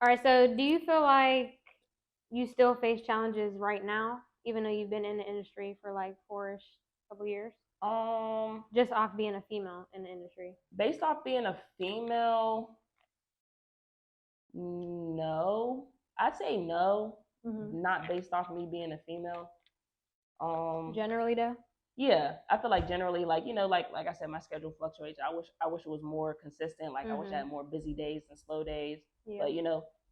All right, so do you feel like you still face challenges right now, even though you've been in the industry for like four-ish couple years? Um, Just off being a female in the industry. Based off being a female, no. I'd say no, Hmm. not based off me being a female. Um, Generally, though. yeah, I feel like generally, like like I said, my schedule fluctuates. I wish it was more consistent. Like I wish I Hmm. had more busy days and slow days. Yeah. But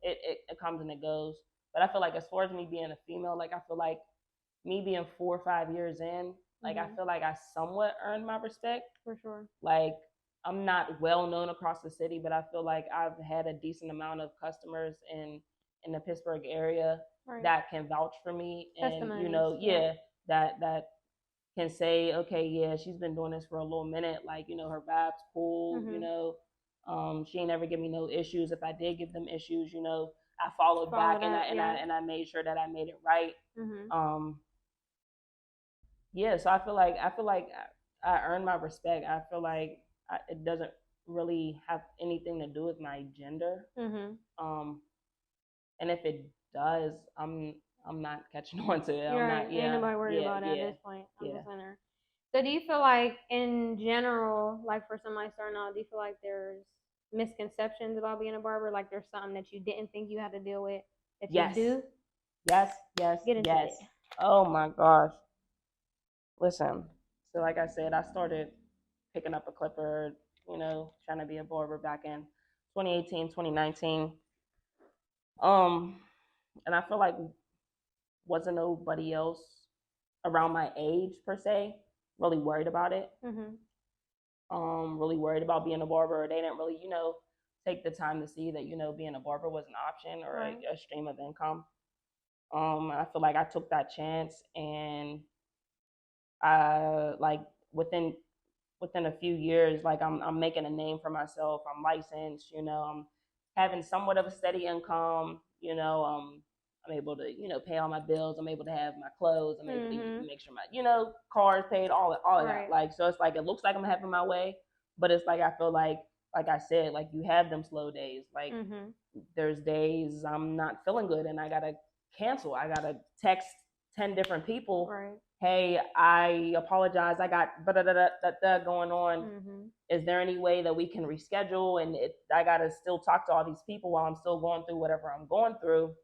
it comes and it goes. But I feel like as far as me being a female, like I feel like me being 4 or 5 years in, like I Hmm. feel like I somewhat earned my respect. For sure. Like I'm not well known across the city, but I feel like I've had a decent amount of customers in the Pittsburgh area Right. that can vouch for me, and Testimonies. Yeah. yeah, that can say, okay, yeah, she's been doing this for a little minute. Like, her vibe's cool. Hmm. She ain't never give me no issues. If I did give them issues, I followed back Followed and up. I and I Yeah. and I made sure that I made it right. Hmm. Um, yeah, so I feel like I earned my respect. I feel like it doesn't really have anything to do with my gender. Hmm. Um, and if it does, I'm not catching on to it. You're I'm right. not. Ain't Yeah, nobody worried yeah, about it at yeah, this point. I'm yeah. just in there. So do you feel like in general, like for somebody starting out, do you feel like there's misconceptions about being a barber? Like there's something that you didn't think you had to deal with that you Yes, do? yes, yes, Get into yes. it. Oh my gosh. Listen. So like I said, I started picking up a clipper, trying to be a barber back in 2018, 2019. Um, and I feel like wasn't nobody else around my age per se really worried about it. Mhm. Really worried about being a barber. They didn't really, take the time to see that, being a barber was an option or Right. a stream of income. I feel like I took that chance, and like within within a few years, like I'm making a name for myself. I'm licensed, I'm having somewhat of a steady income, I'm able to, pay all my bills. I'm able to have my clothes. I'm able to Mhm. make sure my, cars paid, all of that. Right. Like, so it's like, it looks like I'm having my way, but it's like, I feel like I said, like you have them slow days. Like Mhm. there's days I'm not feeling good and I gotta cancel. I gotta text 10 different people. Right. Hey, I apologize. I got going on. Mhm. Is there any way that we can reschedule? And I gotta still talk to all these people while I'm still going through whatever I'm going through,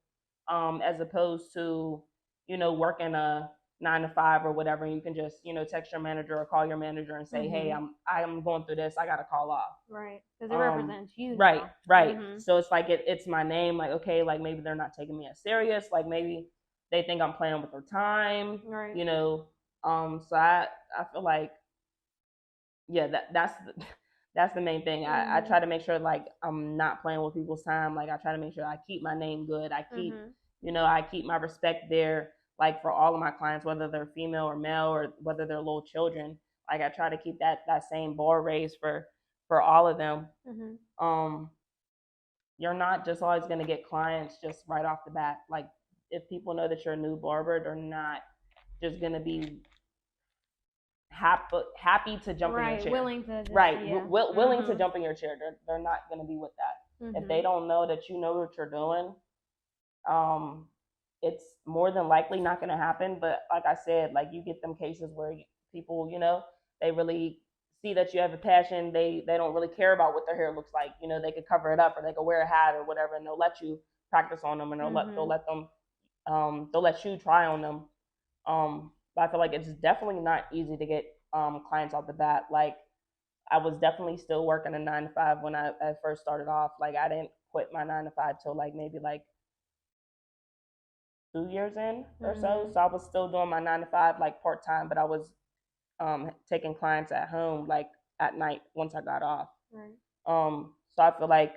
as opposed to, working a 9 to 5 or whatever. And you can just, text your manager or call your manager and say, hey, Mhm. I'm going through this. I gotta call off. Right. Because it Um, represents you right, now. right. Mhm. So it's like it's my name. Like, okay, like maybe they're not taking me as serious. Like maybe they think I'm playing with their time. Right. So I feel like, yeah, that's the, that's the main thing. I Mhm. try to make sure like I'm not playing with people's time. Like I try to make sure I keep my name good. Mhm. I keep my respect there. Like for all of my clients, whether they're female or male or whether they're little children, like I try to keep that same bar raised for all of them. Mhm. Um, you're not just always going to get clients just right off the bat. Like if people know that you're a new barber, they're not just going to be happy to jump in your Right. chair. Willing to just Right, yeah. willing to Mhm. jump in your chair. They're not going to be with that. If they Mhm. don't know that you know what you're doing, um, it's more than likely not going to happen. But like I said, like you get them cases where people, they really see that you have a passion. They don't really care about what their hair looks like. They could cover it up or they could wear a hat or whatever, and they'll let you practice on them, and they'll Mhm. let them they'll let you try on them. But I feel like it's definitely not easy to get clients off the bat. Like I was definitely still working a 9 to 5 when I first started off. Like I didn't quit my 9 to 5 till like maybe like 2 years in or so. Mhm. So I was still doing my 9 to 5 like part time, but I was taking clients at home like at night once I got off. Right. So I feel like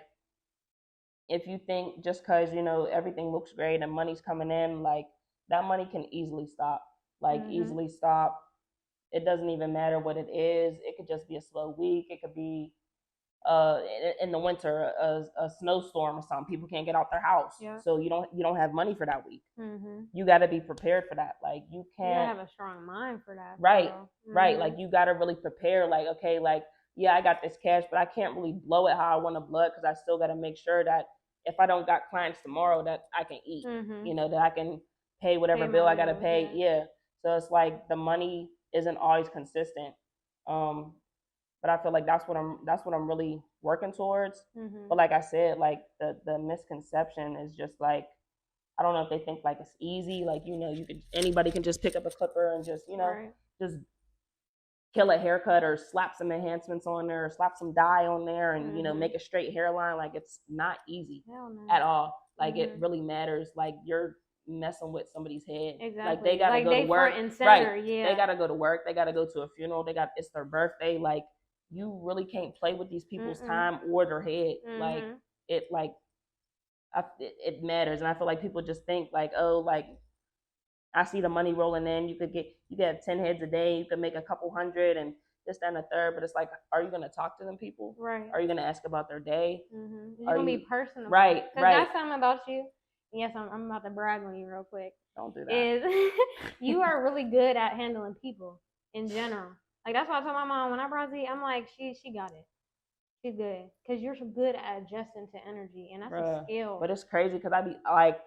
if you think just because everything looks great and money's coming in, like that money can easily stop. Like Mhm. easily stop. It doesn't even matter what it is. It could just be a slow week. It could be in the winter a snowstorm or something. People can't get out their house, Yeah. so you don't have money for that week. Mhm. You got to be prepared for that. Like you You gotta can't. have a strong mind for that, Right, though. right. Like Mhm. you got to really prepare. Like okay, like yeah, I got this cash, but I can't really blow it how I want to blow it because I still got to make sure that if I don't got clients tomorrow, that I can eat, Mhm. you know, that I can pay whatever Pay my bill I gotta bills, pay. yeah. Yeah. So it's like the money isn't always consistent. But I feel like that's what I'm really working towards. Mhm. But like I said, like the misconception is just like, I don't know if they think like it's easy, like, you know, anybody can just pick up a clipper and just, you know, Right. just kill a haircut or slap some enhancements on there or slap some dye on there and, you know, make a straight hairline. Like, it's not easy Hell no. at all. Like, it really matters. Like, you're messing with somebody's head. Exactly. Like, they gotta go to work. Front and center, Right. yeah. They gotta go to work. They gotta go to a funeral. It's their birthday. Like, you really can't play with these people's time or their head. Like, it matters. And I feel like people just think like, oh, like, I see the money rolling in. You have 10 heads a day. You could make a couple hundred and this, that, and the third. But it's like, are you going to talk to them people? Right. Are you going to ask about their day? You're going to be personal. Right. Because that's something about you. Yes, I'm about to brag on you real quick. Don't do that. Is you are really good at handling people in general. Like, that's why I told my mom when I brought Z, I'm like, she got it. She's good. Because you're so good at adjusting to energy. And that's a skill. But it's crazy because I be like,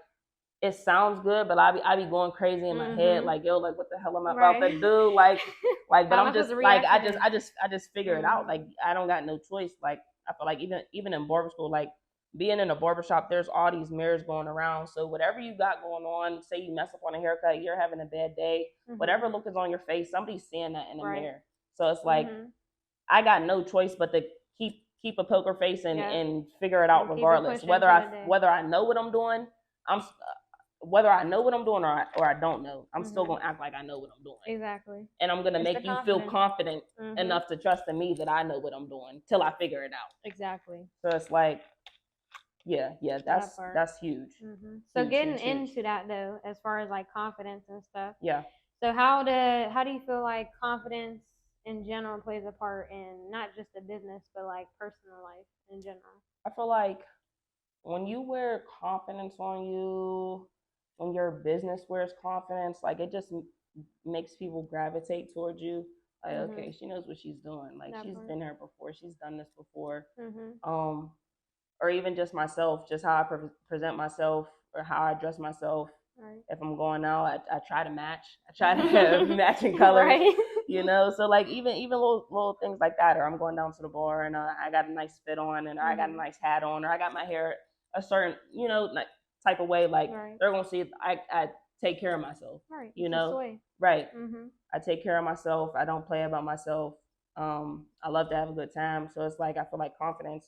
it sounds good, but I be going crazy in my head, like, yo, like, what the hell am I about to do? Like, but I'm just like, I just figure it out. Like, I don't got no choice. Like, I feel like even in barber school, like, being in a barbershop, there's all these mirrors going around. So whatever you got going on, say you mess up on a haircut, you're having a bad day, whatever look is on your face, somebody's seeing that in the mirror. So it's like, I got no choice but to keep a poker face and figure it out regardless. Whether I know what I'm doing, whether I know what I'm doing or I don't know, I'm still gonna act like I know what I'm doing. Exactly. And I'm gonna make you feel confident enough to trust in me that I know what I'm doing till I figure it out. Exactly. So it's like, yeah, that's huge. So getting into that though, as far as like confidence and stuff. Yeah. So how do you feel like confidence in general plays a part in not just the business but like personal life in general? I feel like when you wear confidence on you, when your business wears confidence, like, it just makes people gravitate towards you. Like, okay, she knows what she's doing. Like, she's been here before. She's done this before. Or even just myself, just how I present myself or how I dress myself. Right. If I'm going out, I try to match. I try to have matching colors, right. You know. So like even little things like that. Or I'm going down to the bar and I got a nice fit on, and I got a nice hat on, or I got my hair a certain, you know, like, type of way. Like, they're gonna see I take care of myself. Right. You know. Right. I take care of myself. I don't play about myself. I love to have a good time. So it's like, I feel like confidence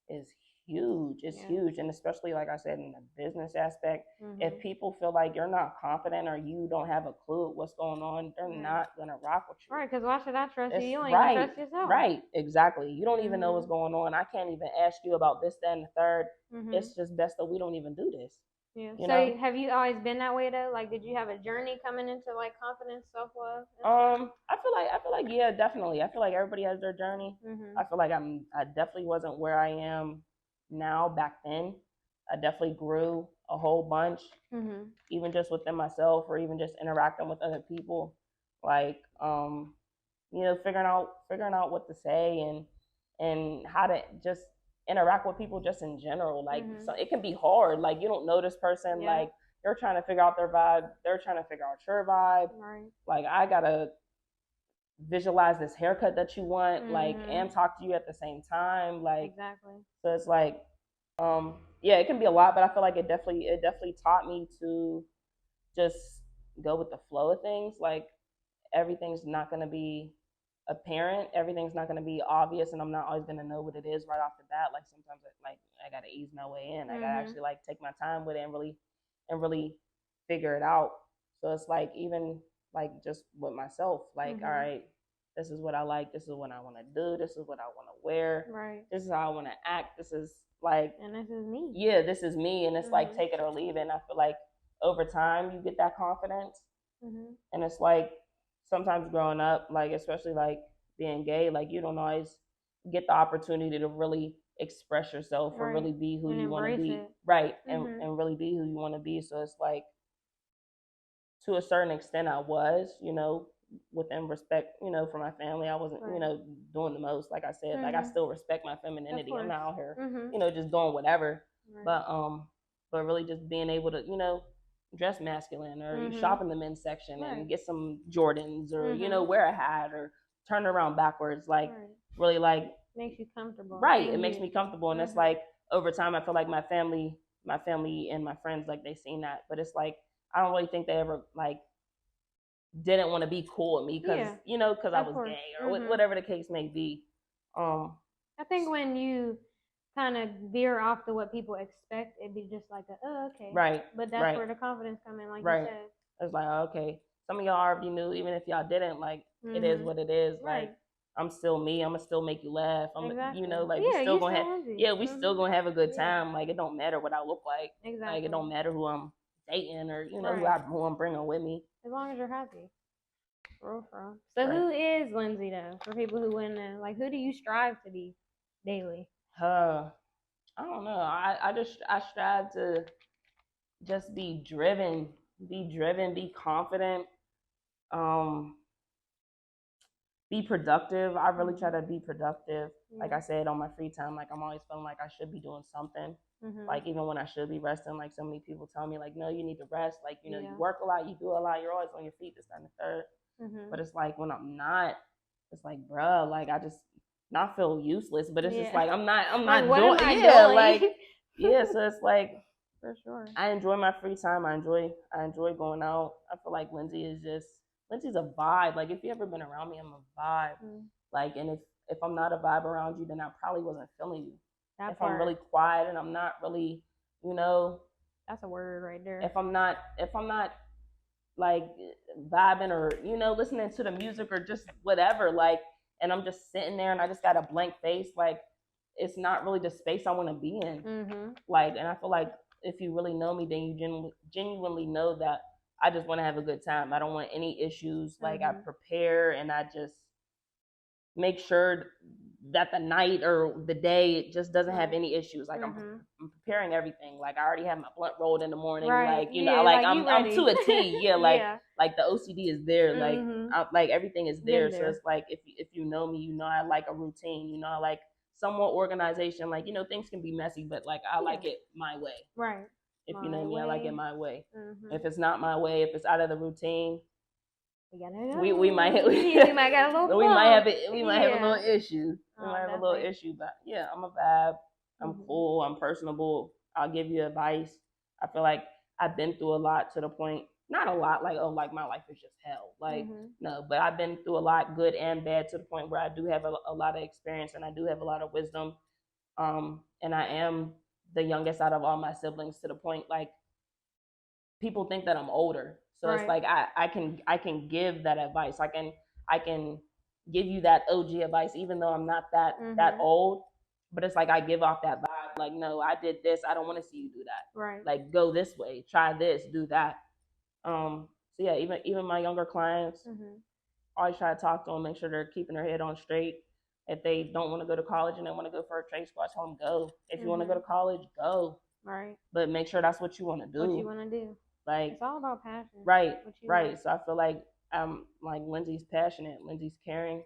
is huge. It's huge. And especially, like I said, in the business aspect, if people feel like you're not confident or you don't have a clue what's going on, they're not going to rock with you. Right, because why should I trust you? You ain't going to trust yourself. Right, exactly. You don't even know what's going on. I can't even ask you about this, that, and the third. It's just best that we don't even do this. Yeah. So have you always been that way though? Like, did you have a journey coming into like confidence, self-love? I feel like yeah, definitely. I feel like everybody has their journey. I feel like I definitely wasn't where I am now back then. I definitely grew a whole bunch, even just within myself or even just interacting with other people, like you know, figuring out what to say and how to just interact with people just in general. Like, so it can be hard. Like, you don't know this person, like, you're trying to figure out their vibe, they're trying to figure out your vibe. Right. Like, I gotta visualize this haircut that you want, like, and talk to you at the same time. Like, exactly. So it's like, yeah, it can be a lot, but I feel like it definitely taught me to just go with the flow of things. Like, everything's not gonna be apparent, everything's not gonna be obvious, and I'm not always gonna know what it is right off the bat. Like, sometimes I gotta ease my way in. I gotta actually like take my time with it and really figure it out. So it's like, even like just with myself, like, all right, this is what I like, this is what I want to do, this is what I want to wear, right, this is how I want to act, this is like, and this is me. Yeah, this is me. And it's like, take it or leave it. And I feel like over time you get that confidence. And it's like, sometimes growing up, like, especially like being gay, like, you don't always get the opportunity to really express yourself or really be who you want to be. Right. And really be who you want to be. So it's like, to a certain extent I was, you know, within respect, you know, for my family. I wasn't, you know, doing the most. Like I said, like, I still respect my femininity. I'm not out here, you know, just doing whatever. Right. But really just being able to, dress masculine or Mhm. shop in the men's section Right. and get some Jordans or, Mhm. wear a hat or turn it around backwards. Like, Right. really, like, Makes you comfortable. right. It in makes you. me comfortable. And it's like, over time, I feel like my family and my friends, like, they seen that. But it's like, I don't really think they ever, like, didn't want to be cool with me because, Yeah. because I Of was course. gay or whatever the case may be. I think when you kind of veer off to what people expect, it'd be just like okay. Right. But that's Right. where the confidence come in, like Right. you said. It's like, okay, some of y'all already knew, even if y'all didn't, like, it is what it is. Right. Like, I'm still me. I'm gonna still make you laugh. Exactly. Like, Yeah, we still you gonna still have, Lindsay. we still gonna have a good Yeah. time. Like, it don't matter what I look like. Exactly. Like, it don't matter who I'm dating or Right. who I'm bringing with me. As long as you're happy. For real. So Right. who is Lindsay though? For people who wouldn't know, like, who do you strive to be daily? I don't know. I strive to just be driven, be confident, be productive. I really try to be productive. Yeah. Like I said, on my free time, like, I'm always feeling like I should be doing something. Like, even when I should be resting, like, so many people tell me, like, no, you need to rest. Like, you work a lot, you do a lot, you're always on your feet, this, that, and the third. But it's like, when I'm not, it's like, bruh, like, I just not feel useless. But it's just like, I'm not like, doing, doing? like, yeah. So it's like, for sure, I enjoy my free time. I enjoy going out. I feel like Lindsay's a vibe. Like, if you ever been around me, I'm a vibe. Like, and if I'm not a vibe around you, then I probably wasn't feeling you. If I'm really quiet and I'm not really, that's a word right there. If I'm not like vibing or listening to the music or just whatever, like, and I'm just sitting there and I just got a blank face, like, it's not really the space I want to be in. Like, and I feel like if you really know me, then you genuinely know that I just want to have a good time. I don't want any issues. Like, I prepare and I just make sure that the night or the day just doesn't have any issues. Like, I'm preparing everything. Like, I already have my blunt rolled in the morning. Right. Like, like I'm to a T. Yeah, like like the OCD is there. Like everything is there. So it's like, if you know me, I like a routine. I like somewhat organization. Like, things can be messy, but like, I like it my way. Right. If you know me, I like it my way. If it's not my way, if it's out of the routine, we might got a little we might have a little issue. We might have a little issue, but yeah, I'm a vibe. I'm cool. I'm personable. I'll give you advice. I feel like I've been through a lot to the point, not a lot, like, oh, like, my life is just hell. Like, no, but I've been through a lot, good and bad, to the point where I do have a lot of experience and I do have a lot of wisdom. And I am the youngest out of all my siblings, to the point, like, people think that I'm older. So it's like, I can give that advice. I can give you that OG advice, even though I'm not that old. But it's like, I give off that vibe. Like, no, I did this. I don't want to see you do that. Right. Like, go this way. Try this. Do that. So yeah, even my younger clients, always try to talk to them, make sure they're keeping their head on straight. If they don't want to go to college and they want to go for a trade school, I tell them go. If you want to go to college, go. Right. But make sure that's what you want to do. What you want to do. Like, it's all about passion. Right. Right. So I feel like Lindsay's passionate. Lindsay's caring.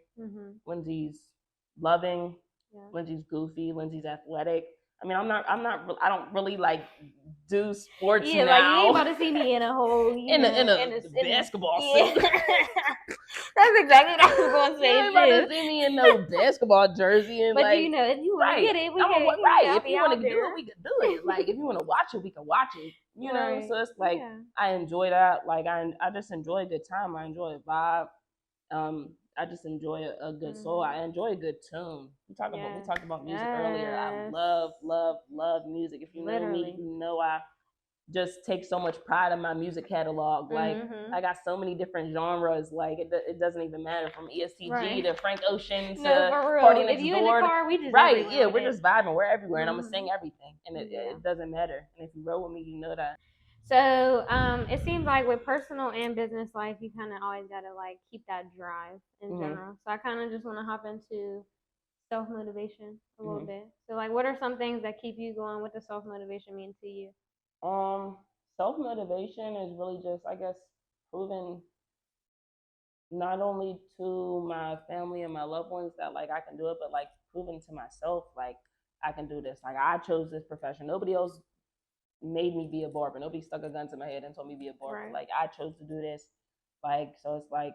Lindsay's loving. Yeah. Lindsay's goofy. Lindsay's athletic. I mean, I don't really like do sports now. Like, you ain't about to see me in a whole in a basketball suit. That's exactly what I was going to say. You ain't about to see me in no basketball jersey. And but like, if you want to get it, we can. If you want to do it, we can do it. Like, if you want to watch it, we can watch it. You know? So it's like, I enjoy that. Like, I just enjoy a good time. I enjoy a vibe. I just enjoy a good soul. I enjoy a good tune. We talked about music earlier. I love music. If you know me, you know I just take so much pride in my music catalog. Like, I got so many different genres. Like, it doesn't even matter, from ESTG to Frank Ocean to Party Next Door. If you in the car, we just we're just vibing. We're everywhere, and I'm gonna sing everything, and it doesn't matter. And if you roll with me, you know that. So it seems like with personal and business life, you kind of always got to, like, keep that drive in general. So I kind of just want to hop into self-motivation a little bit. So, like, what are some things that keep you going? What does self-motivation mean to you? Self-motivation is really just, I guess, proving not only to my family and my loved ones that, like, I can do it, but, like, proving to myself, like, I can do this. Like I chose this profession. Nobody else made me be a barber. Nobody stuck a gun to my head and told me to be a barber. Right. Like I chose to do this. Like so it's like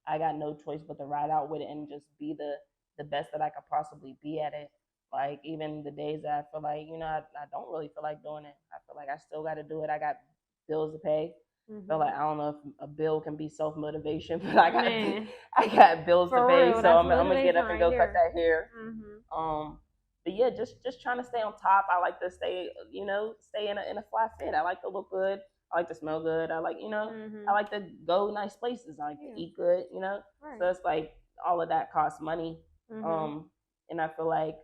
I got no choice but to ride out with it and just be the best that I could possibly be at it. Like even the days that I feel like, I don't really feel like doing it. I feel like I still got to do it. I got bills to pay. Feel like I don't know if a bill can be self motivation, but I got bills to pay, so I'm gonna get up and go cut that hair. But yeah, just trying to stay on top. I like to stay in a flat fit. I like to look good. I like to smell good. I like I like to go nice places. I like to eat good. Right. So it's like all of that costs money. And I feel like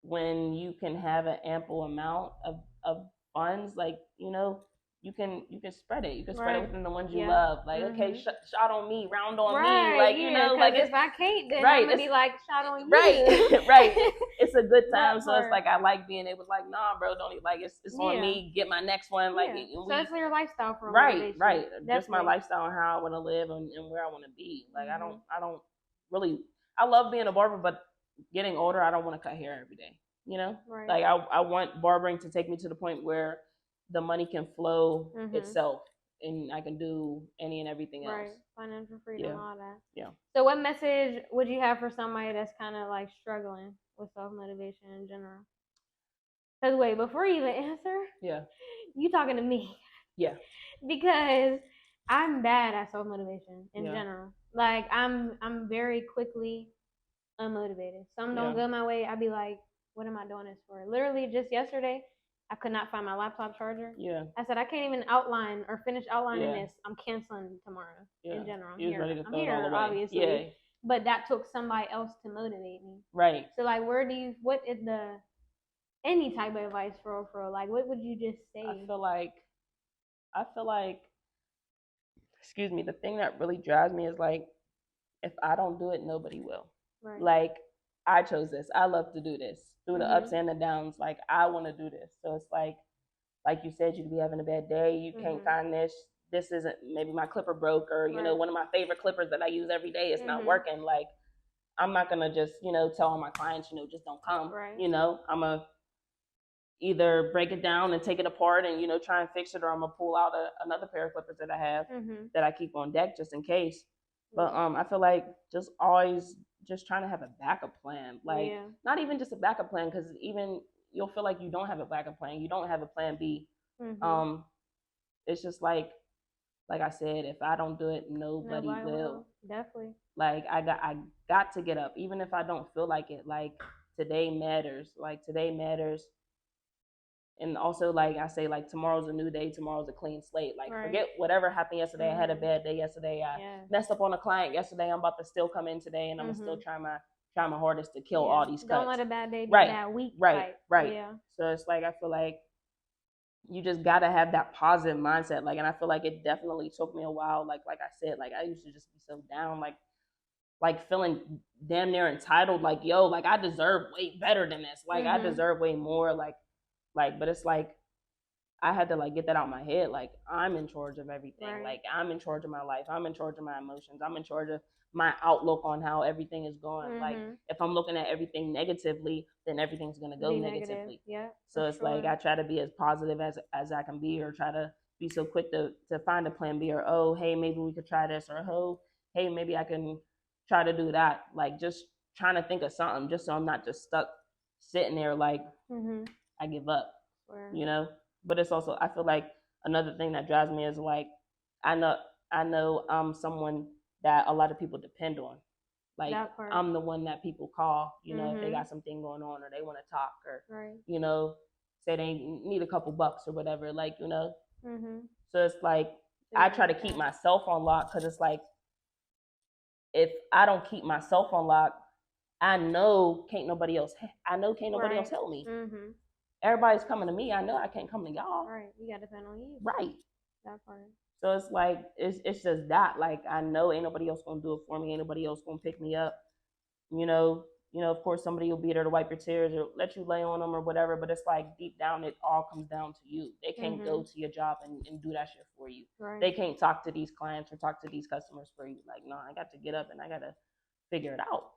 when you can have an ample amount of funds, like you can spread it. You can spread it within the ones you love. Like, okay, shot on me, round on me. Like, like if I can't, then I'm gonna be like, shot on you. Right, right. It's a good time. So it's like I like being able to like, nah, bro, don't like it's on me. Get my next one. Like, so it's your lifestyle for right. Just my lifestyle and how I want to live and where I want to be. Like, I don't really. I love being a barber, but getting older, I don't want to cut hair every day. Right. Like I want barbering to take me to the point where the money can flow itself and I can do any and everything else. Right. Financial freedom, all that. Yeah. So what message would you have for somebody that's kind of like struggling with self-motivation in general? Because wait, before you even answer, you talking to me. Yeah. Because I'm bad at self-motivation in general. Like I'm very quickly unmotivated. Some don't go my way. I'd be like, what am I doing this for? Literally just yesterday, I could not find my laptop charger. Yeah. I said, I can't even outline or finish outlining this. I'm canceling tomorrow in general. I'm here, obviously. Yeah. But that took somebody else to motivate me. Right. So like, what is any type of advice for like, what would you just say? I feel like, excuse me, the thing that really drives me is like, if I don't do it, nobody will. Right. Like, I chose this. I love to do this. Through the ups and the downs, like, I want to do this. So it's like you said, you could be having a bad day. You can't find this. This isn't, maybe my clipper broke or, one of my favorite clippers that I use every day is not working. Like, I'm not going to just, tell all my clients, just don't come. Right. I'm going to either break it down and take it apart and, try and fix it, or I'm going to pull out another pair of clippers that I have that I keep on deck just in case. But I feel like just always just trying to have a backup plan. Like, not even just a backup plan, because even you'll feel like you don't have a backup plan. You don't have a plan B. It's just like I said, if I don't do it, nobody will. Definitely. Like, I got to get up, even if I don't feel like it. Like, today matters. And also, like I say, like, tomorrow's a new day. Tomorrow's a clean slate. Like, forget whatever happened yesterday. I had a bad day yesterday. I messed up on a client yesterday. I'm about to still come in today, and I'm gonna still try my hardest to kill all these cuts. Don't let a bad day be that week. Right. Yeah. So it's like, I feel like you just gotta have that positive mindset. Like, and I feel like it definitely took me a while. Like I said, like, I used to just be so down, like feeling damn near entitled. Like, yo, like, I deserve way better than this. Like, I deserve way more. But it's like, I had to like get that out of my head. Like, I'm in charge of everything. Right. Like, I'm in charge of my life. I'm in charge of my emotions. I'm in charge of my outlook on how everything is going. Like, if I'm looking at everything negatively, then everything's gonna go negatively. Yeah. So it's like, I try to be as positive as I can be, or try to be so quick to find a plan B, or, oh, hey, maybe we could try this, or, oh, hey, maybe I can try to do that. Like, just trying to think of something, just so I'm not just stuck sitting there like, I give up, But it's also, I feel like another thing that drives me is like, I know I'm someone that a lot of people depend on. Like, I'm the one that people call, if they got something going on, or they want to talk, or, say they need a couple bucks or whatever, like, So it's like, I try to keep myself on lock, because it's like, if I don't keep myself on lock, I know can't nobody else help me. Everybody's coming to me. I know I can't come to y'all. Right. You got to depend on you. Right. That part. So it's like, it's just that. Like, I know ain't nobody else going to do it for me. Ain't nobody else going to pick me up. Of course, somebody will be there to wipe your tears or let you lay on them or whatever. But it's like, deep down, it all comes down to you. They can't go to your job and do that shit for you. Right. They can't talk to these clients or talk to these customers for you. Like, no, I got to get up and I got to figure it out.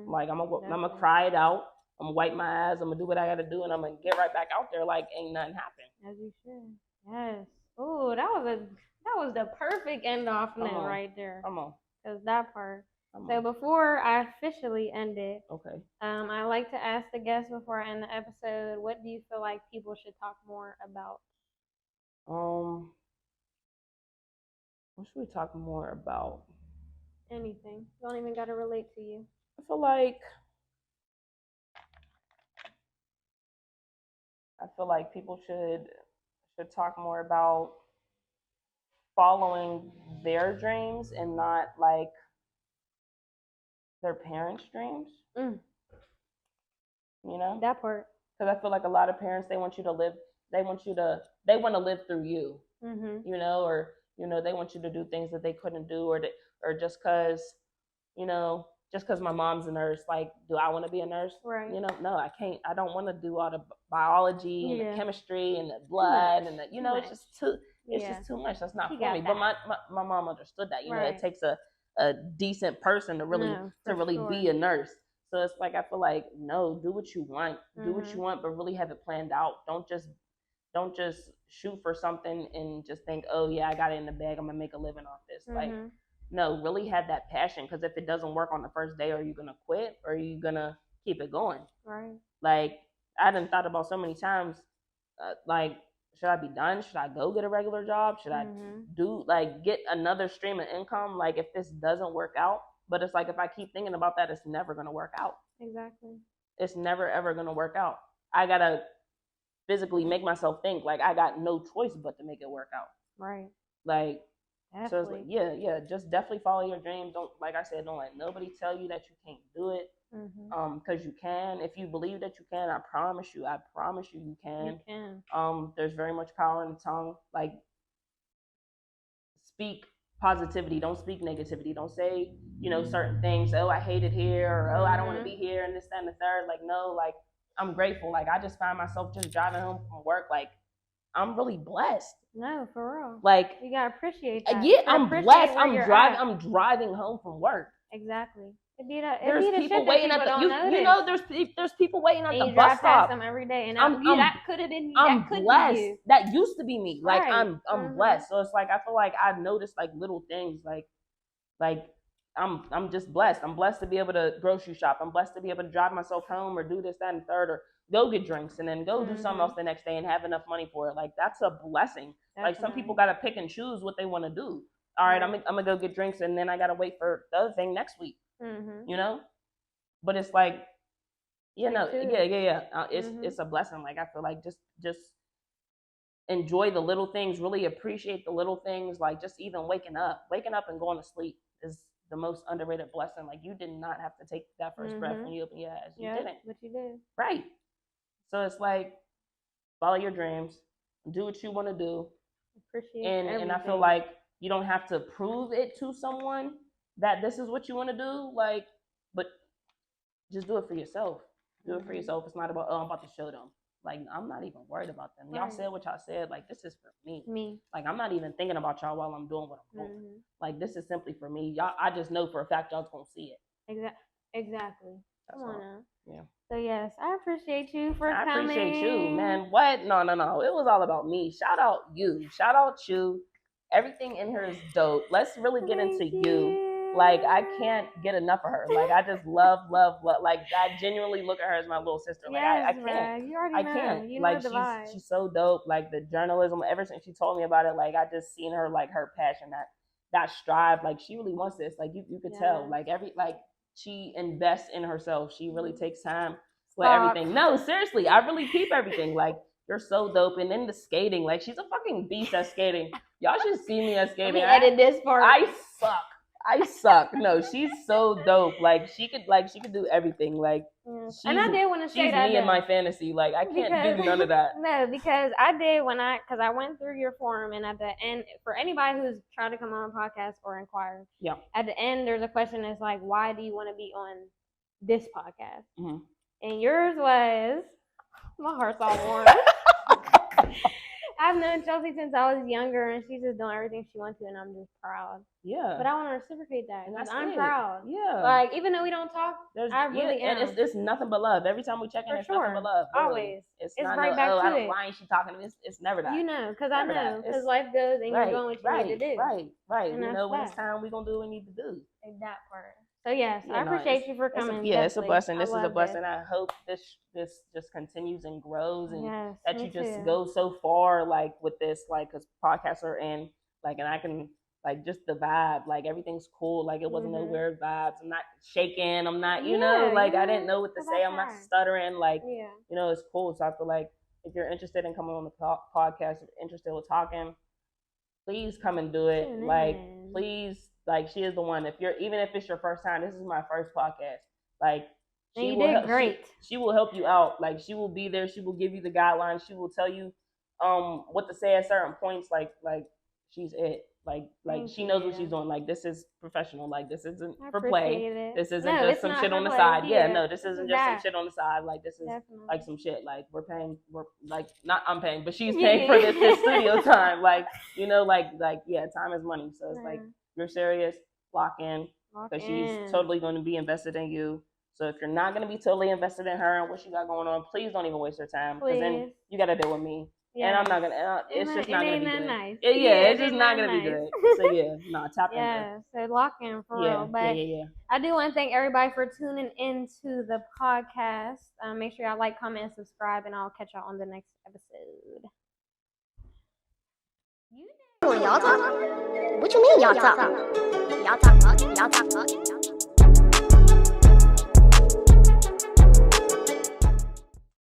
Like, I'm gonna cry it out. I'm gonna wipe my eyes. I'm gonna do what I gotta do, and I'm gonna get right back out there like ain't nothing happened. As you should. Yes. Ooh, that was the perfect end off note right there. Come on. Cause that part. So before I officially end it, okay. I like to ask the guests before I end the episode, what do you feel like people should talk more about? What should we talk more about? Anything. Don't even gotta relate to you. I feel like people should talk more about following their dreams and not like their parents' dreams. You know? That part. Because I feel like a lot of parents, they want to live through you. You know, or you know, they want you to do things that they couldn't do, or just because, you know, just because my mom's a nurse, like, do I want to be a nurse? Right. You know, no, I can't. I don't want to do all the biology and the chemistry and the blood and the, you know, it's just too. It's just too much. That's not for me. But my mom understood that. You know, it takes a decent person to really be a nurse. So it's like I feel like no, do what you want, but really have it planned out. Don't just shoot for something and just think, oh yeah, I got it in the bag. I'm gonna make a living off this. Like, no, really have that passion. Because if it doesn't work on the first day, are you gonna quit or are you gonna keep it going? Right. Like I done thought about so many times, like, should I be done? Should I go get a regular job? Should I get another stream of income? Like if this doesn't work out, but it's like if I keep thinking about that, it's never gonna work out. Exactly. It's never ever gonna work out. I gotta physically make myself think like I got no choice but to make it work out. Right. Like definitely. So it's like just definitely follow your dreams. Don't, like I said, don't let nobody tell you that you can't do it. Because you can. If you believe that you can, I promise you you can. You can. There's very much power in the tongue. Like, speak positivity. Don't speak negativity. Don't say, you know, certain things. Oh, I hate it here, or oh, I don't want to be here, and this, that, and the third. Like, no, like, I'm grateful. Like, I just find myself just driving home from work. Like, I'm really blessed. No, for real. Like, you gotta appreciate that. Yeah, I'm blessed. I'm driving home from work. Exactly. There's people waiting at the. You know, there's people waiting at the bus stop. Past them every day, and that could have been. I'm blessed. That used to be me. Like right. I'm blessed. So it's like I feel like I've noticed like little things like I'm just blessed. I'm blessed to be able to grocery shop. I'm blessed to be able to drive myself home or do this, that, and third, or go get drinks and then go do something else the next day and have enough money for it. Like that's a blessing. Like some people gotta pick and choose what they want to do. All right, I'm gonna go get drinks and then I gotta wait for the other thing next week. You know, but it's like, it's a blessing. Like I feel like just enjoy the little things, really appreciate the little things. Like just even waking up and going to sleep is the most underrated blessing. Like you did not have to take that first breath when you open your eyes. You didn't, but you did. Right. So it's like follow your dreams, do what you want to do, appreciate and I feel like you don't have to prove it to someone that this is what you want to do, like, but just do it for yourself. Do it for yourself. It's not about, oh, I'm about to show them. Like, I'm not even worried about them. Y'all said what y'all said. Like, this is for me. Like, I'm not even thinking about y'all while I'm doing what I'm doing. Like, this is simply for me. Y'all, I just know for a fact y'all's gonna see it. Exactly. Come on now. Yeah. So yes, I appreciate you for coming. I appreciate you, man. What? No. It was all about me. Shout out you. Shout out you. Everything in her is dope. Let's really get into you. Like, I can't get enough of her. Like, I just love. Like, I genuinely look at her as my little sister. Like, I can't. You already know. I can't. You know like, the vibe. She's so dope. Like, the journalism, ever since she told me about it, like, I just seen her, like, her passion, that strive. Like, she really wants this. Like, you could tell. Like, she invests in herself. She really takes time for everything. No, seriously. I really keep everything. Like, you're so dope. And then the skating. Like, she's a fucking beast at skating. Y'all should see me at skating. Edit this part. I suck. No, she's so dope. Like she could do everything. Like, and I did want to say that. She's me in my fantasy. Like I can't do none of that. No, because I did because I went through your forum, and at the end, for anybody who's trying to come on a podcast or inquire, at the end there's a question that's like, why do you want to be on this podcast? And yours was, my heart's all warm. I've known Chelsea since I was younger, and she's just doing everything she wants to, and I'm just proud. Yeah. But I want to reciprocate that, And because that's I'm it. proud. Yeah. Like, even though we don't talk, I really am. And it's nothing but love. Every time we check in, For it's sure. nothing but love. Literally. Always. It's It's not right back to it. why ain't she talking to me? It's never that. You know, because I Never know. that. Because life goes, and you're doing what you need to do. Right. And You know, when that. it's time, we're going to do what we need to do. Like that part. So, yes, I appreciate you for coming. It's a blessing. This is a blessing. This. I hope this just continues and grows, and that you just too. go so far, like, with this, like, because podcasts are in, like, and I can, like, just the vibe, like, everything's cool. Like, it wasn't no weird vibes. I'm not shaking. I'm not, you know, like, I didn't know what to say. I'm not stuttering. Like, you know, it's cool. So I feel like if you're interested in coming on the podcast, if you're interested with talking, please come and do it. Like, please, like, she is the one. Even if it's your first time, this is my first podcast. Like, she will help you out. Like, she will be there. She will give you the guidelines. She will tell you what to say at certain points. Like she's it. Like she knows what she's doing. Like, this is professional. Like, this isn't for play. This isn't just some shit on the side. Yeah, no, this isn't just some shit on the side. Like, this is like some shit. Like, we're like, not I'm paying, but she's paying for this studio time. Like, you know, like yeah, time is money. So it's like, you're serious, lock in, because she's totally going to be invested in you. So if you're not going to be totally invested in her and what she got going on, please don't even waste your time, because then you got to deal with me. Yeah. And I'm not gonna. It's just not gonna be good. Nice. It's just not gonna be good. So tap in. Yeah, so lock in for real. But I do want to thank everybody for tuning into the podcast. Make sure y'all like, comment, and subscribe, and I'll catch y'all on the next episode. Y'all talk? What you mean y'all talk? Y'all talk?